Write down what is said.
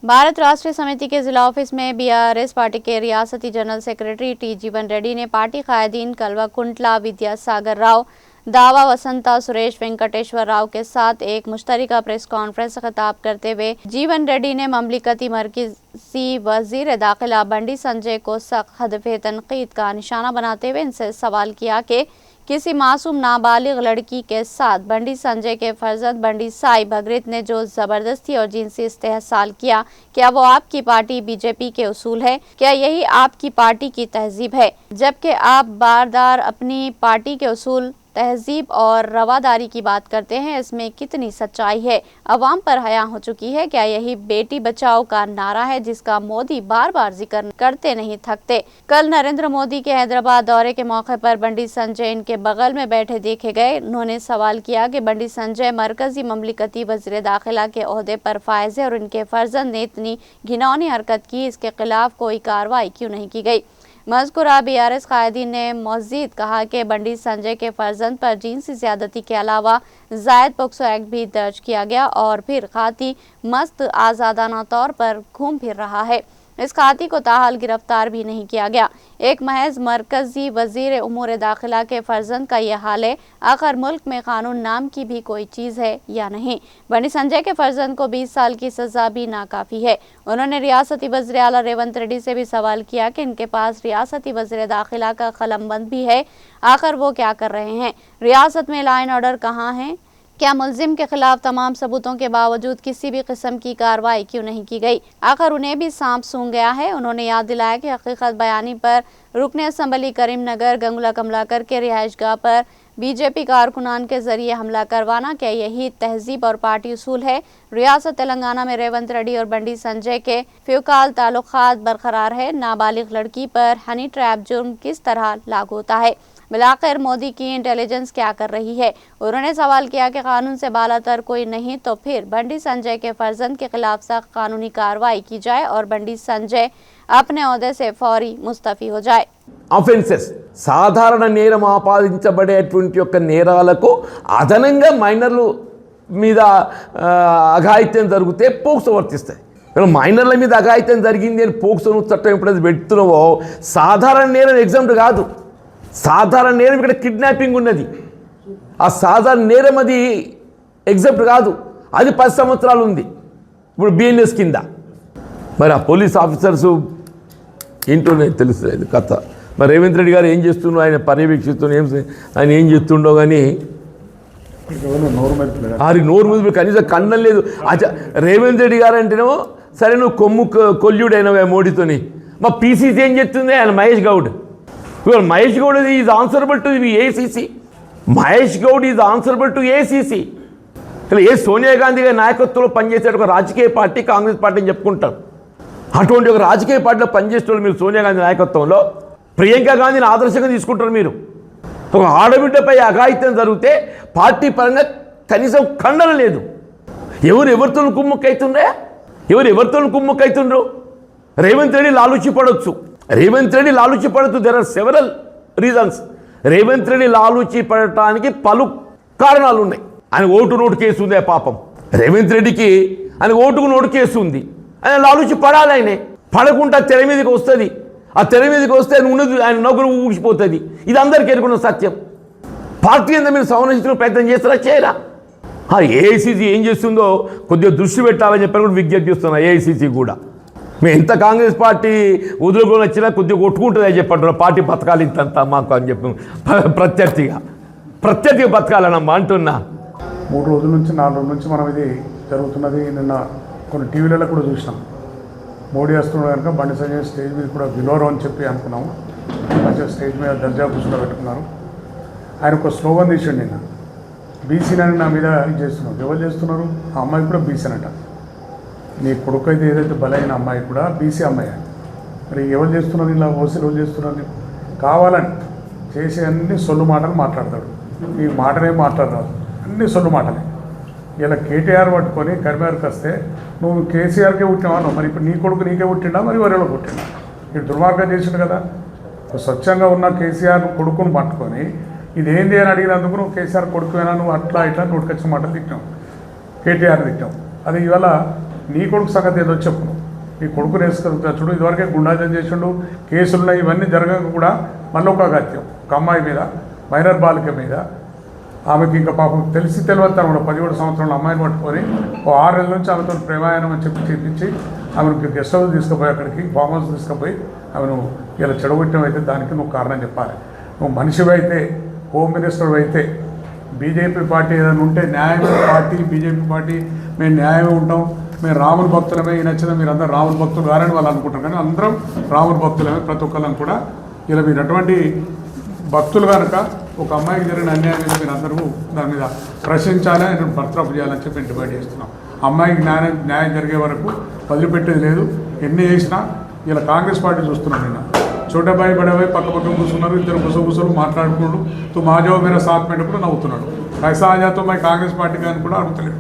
भारत राष्ट्रीय समिति के जिला ऑफिस में बीआरएस पार्टी के रियासती जनरल सेक्रेटरी टी जीवन रेड्डी ने पार्टी कायदीन कल्वाकुंटला विद्यासागर राव, दावा वसंता, सुरेश वेंकटेश्वर राव के साथ एक मुश्तरका प्रेस कॉन्फ्रेंस से खिताब करते हुए जीवन रेड्डी ने ममलिकती मरकजी वजीर दाखिला बंडी संजय को सख्त हदफे तनकीद का निशाना बनाते हुए इनसे सवाल किया कि किसी मासूम नाबालिग लड़की के साथ बंडी संजय के फर्जंद बंडी साई भगरित ने जो जबरदस्ती और जिनसी इस्तेहसाल किया, क्या वो आपकी पार्टी बीजेपी के उसूल है? क्या यही आपकी पार्टी की तहजीब है? जबकि आप बारदार अपनी पार्टी के उसूल, तहजीब और रवादारी की बात करते हैं, इसमें कितनी सच्चाई है? अवाम पर हया हो चुकी है। क्या यही बेटी बचाओ का नारा है जिसका मोदी बार बार जिक्र करते नहीं थकते? कल नरेंद्र मोदी के हैदराबाद दौरे के मौके पर बंडी संजय इनके बगल में बैठे देखे गए। उन्होंने सवाल किया कि बंडी संजय मरकजी ममलिकती वज़ीर दाखिला के ओहदे पर फायज है और इनके फर्जंद ने इतनी घिनौनी हरकत की, इसके खिलाफ कोई कार्रवाई क्यों नहीं की गई? मज़कूरा बीआरएस कायदीन ने मज़ीद कहा कि बंडी संजय के फर्जंद पर जिनसी ज़्यादती के अलावा जायद पोक्सो एक्ट भी दर्ज किया गया और फिर खाती मस्त आज़ादाना तौर पर घूम फिर रहा है। इस खाती को ताहाल गिरफ्तार भी नहीं किया गया। एक महज मरकजी वजीर उमूर दाखिला के फर्जंद का यह हाल है। आखिर मुल्क में कानून नाम की भी कोई चीज़ है या नहीं? बंडी संजय के फर्जंद को 20 साल की सजा भी नाकाफी है। उन्होंने रियासती वज़ीर आला रेवंत रेड्डी से भी सवाल किया कि इनके पास रियासती वज़ीर दाखिला का कलमबंद भी है, आखिर वो क्या कर रहे हैं? रियासत में लॉ एंड ऑर्डर कहाँ है? क्या मुलजिम के खिलाफ तमाम सबूतों के बावजूद किसी भी किस्म की कार्रवाई क्यों नहीं की गई? आखिर उन्हें भी सांप सूंघ गया है? उन्होंने याद दिलाया कि हकीकत बयानी पर रुकन असम्बली करीमनगर गंगुला कमलाकर के रिहाइशगाह पर बीजेपी कारकुनान के जरिए हमला करवाना, क्या यही तहजीब और पार्टी उसूल है? रियासत तेलंगाना में रेवंत रेड्डी और बंडी संजय के फ़िलहाल ताल्लुकात बरकरार है। नाबालिग लड़की पर हनी ट्रैप जुर्म किस तरह लागू होता है? बिलाखिर मोदी की इंटेलिजेंस क्या कर रही है? उन्होंने सवाल किया कि कानून से बालातर कोई नहीं तो फिर बंडी संजय के फर्जंद के खिलाफ सख्त कानूनी कार्रवाई की जाए और बंडी संजय अपने ओहदे से फौरी मुस्तफी हो जाए। అఫెన్సెస్ సాధారణ నేరం ఆపాదించబడేటువంటి యొక్క నేరాలకు అదనంగా మైనర్లు మీద అఘాయిత్యం జరిగితే పోక్సో వర్తిస్తాయి. మైనర్ల మీద అఘాయిత్యం జరిగింది అని పోక్సో చట్టం ఎప్పుడైతే పెడుతున్నావో సాధారణ నేరం ఎగ్జామ్ట్ కాదు. సాధారణ నేరం ఇక్కడ కిడ్నాపింగ్ ఉన్నది. ఆ సాధారణ నేరం అది ఎగ్జామ్ట్ కాదు. అది 10 సంవత్సరాలు ఉంది ఇప్పుడు బిఎన్ఎస్ కింద. మరి ఆ పోలీస్ ఆఫీసర్స్ ఏంటో తెలుస్తుంది కథ. మరి రేవంత్ రెడ్డి గారు ఏం చేస్తుండో, ఆయన పర్యవేక్షిస్తుండో, ఆయన ఏం చేస్తుండో కానీ ఆరికి నోరు మీద కనీసం కన్నం లేదు. రేవంత్ రెడ్డి గారు అంటేనేమో సరే నువ్వు కొల్లుడైనవే మోడీతోని. మా పీసీసీ ఏం చెప్తుంది? ఆయన మహేష్ గౌడ్. ఇవాళ Mahesh Goud is answerable to ACC. Mahesh Goud is answerable to ACC. ఇలా ఏ సోనియా గాంధీ గారి నాయకత్వంలో పనిచేసే ఒక రాజకీయ పార్టీ కాంగ్రెస్ పార్టీ అని చెప్పుకుంటారు. అటువంటి ఒక రాజకీయ పార్టీలో పనిచేసేవాళ్ళు మీరు సోనియా గాంధీ నాయకత్వంలో ప్రియాంక గాంధీని ఆదర్శంగా తీసుకుంటారు. మీరు ఒక ఆడబిడ్డపై అఘాయిత్యం జరిగితే పార్టీ పరంగా కనీసం ఖండన లేదు. ఎవరితో కుమ్ముక్కైతుండే? ఎవరితో కుమ్ముక్కైతుండ్రు? రేవంత్ రెడ్డి లాలూచి పడవచ్చు. రేవంత్ రెడ్డి లాలూచి పడవచ్చు. There are several reasons. Revanth Reddy లాలూచి పడటానికి పలు కారణాలు ఉన్నాయి. ఆయన నోటు కేసు ఉంది. పాపం రేవంత్ రెడ్డికి ఆయన నోటు కేసు ఉంది. ఆయన లాలూచి పడాలి. ఆయనే పడకుండా తెర మీదకి వస్తుంది. ఆ తెర మీదకి వస్తే ఉన్నది ఆయన నౌకరు ఊగిపోతుంది. ఇది అందరికీ ఎరుగున్న సత్యం. పార్టీ అంతా మీరు సంరక్షించుకునే ప్రయత్నం చేస్తారా? చేయరా? ఏఐసీసీ ఏం చేస్తుందో కొద్దిగా దృష్టి పెట్టాలని చెప్పని కూడా విజ్ఞప్తి చేస్తున్నా. ఏఐసీసీ కూడా మేము ఎంత కాంగ్రెస్ పార్టీ వదులుకొని వచ్చినా కొద్దిగా కొట్టుకుంటుంది అని చెప్పంటున్నారు. పార్టీ బతకాలి ఇంతంతా మాకు అని చెప్పి ప్రత్యర్థిగా బతకాలనమ్మా అంటున్నా. 3 రోజుల నుంచి 4 రోజుల నుంచి మనం ఇది జరుగుతున్నది. నిన్న కొన్ని టీవీలలో కూడా చూసినాం. మోడీ వస్తున్నాడు కనుక బండి సంజయ్ స్టేజ్ మీద కూడా విలోరం అని చెప్పి అనుకున్నాము. మంచిగా స్టేజ్ మీద దర్జా కూర్చుని పెట్టుకున్నారు. ఆయన ఒక స్లోగన్ తీసాడు నిన్న, బీసీనని నా మీద ఇది చేస్తున్నారు. ఎవరు చేస్తున్నారు? ఆ అమ్మాయి కూడా బీసీనట. నీ కొడుకు అయితే ఏదైతే బలైన అమ్మాయి కూడా బీసీ అమ్మాయి. మరి ఎవరు చేస్తున్నారు? ఇలా ఓసీలు ఎవరు చేస్తున్నారు? కావాలని చేసే అన్ని సొల్లు మాటలు మాట్లాడతాడు. ఈ మాటనే మాట్లాడరాదు, అన్ని సొల్లు మాటలే. ఇలా కేటీఆర్ పట్టుకొని కరిమేరకు వస్తే నువ్వు కేసీఆర్కే పుట్టినావా? మరి ఇప్పుడు నీ కొడుకు నీకే పుట్టిండా? మరి వరేలో పుట్టిండా? ఇటు దుర్మార్గం చేసిండు కదా. స్వచ్ఛంగా ఉన్న కేసీఆర్ కొడుకును పట్టుకొని ఇదేంది అని అడిగినందుకు నువ్వు కేసీఆర్ కొడుకువేనా, నువ్వు అట్లా ఇట్లా నోటికొచ్చిన మాటలు తిట్టావు, కేటీఆర్ తిట్టావు. అది ఇవాళ నీ కొడుకు సంగతి ఏదో చెప్పు. నీ కొడుకుని వేసుకెళ్తా చూడు, ఇదివరకే గుండాజం చేసిండు, కేసులున్నాయి, ఇవన్నీ జరగక కూడా మళ్ళీ ఒక అగత్యం ఒక అమ్మాయి మీద, మైనర్ బాలిక మీద. ఆమెకి ఇంకా పాపం తెలిసి తెలియతాను కూడా 17 సంవత్సరాల అమ్మాయిని పట్టుకొని ఓ 6 నెలల నుంచి ఆమెతో ప్రేమాయణం అని చెప్పి చేపించి ఆమెను గెస్ట్ హౌస్ తీసుకుపోయి, అక్కడికి ఫామ్ హౌస్ తీసుకుపోయి ఆమెను ఇలా చెడగొట్టడం అయితే దానికి నువ్వు కారణం చెప్పాలి. నువ్వు మనిషివి అయితే, హోమ్ మినిస్టర్ అయితే, బీజేపీ పార్టీ ఏదైనా ఉంటే న్యాయమైన పార్టీ బీజేపీ పార్టీ, మేము న్యాయమే ఉంటాం, మేము రాముని భక్తులమే, ఈ నచ్చిన మీరు అందరూ రాముని భక్తులు కారని వాళ్ళు అనుకుంటారు. కానీ అందరం రాముని భక్తులమే, ప్రతి ఒక్కళ్ళని కూడా. ఇలా మీరు అటువంటి భక్తులు కనుక ఒక అమ్మాయికి జరిగిన అన్యాయం మీద మీరు అందరూ దాని మీద ప్రశ్నించాలి, ఆయన బర్తరఫ్ చేయాలని చెప్పి డిమాండ్ చేస్తున్నాం. అమ్మాయికి న్యాయం జరిగే వరకు వదిలిపెట్టేది లేదు. ఎన్ని చేసినా ఇలా కాంగ్రెస్ పార్టీ చూస్తున్నాం. నిన్న छोटे बड़े पक्क కూర్చున్నారు, ఇద్దరు గుసగుసలు మాట్లాడుకుంటూ తు మాజో మేరా సాత్ పెట్టినప్పుడు నవ్వుతున్నాడు. ఐసా ఆ జాతో మై కాంగ్రెస్ పార్టీ కానీ కూడా అడుగుతలేడు.